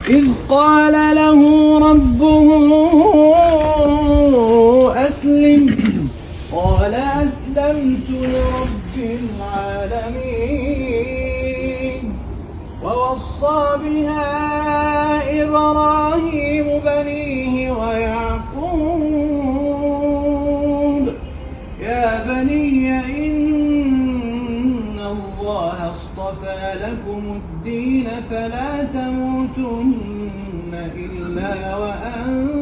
إذ قال له ربه أسلم قال أسلمت لرب العالمين ووصى بها إبراهيم بنيه ويعقوب يا بني إن الله اصطفى لكم الدين فلا تموتن إلا وأنتم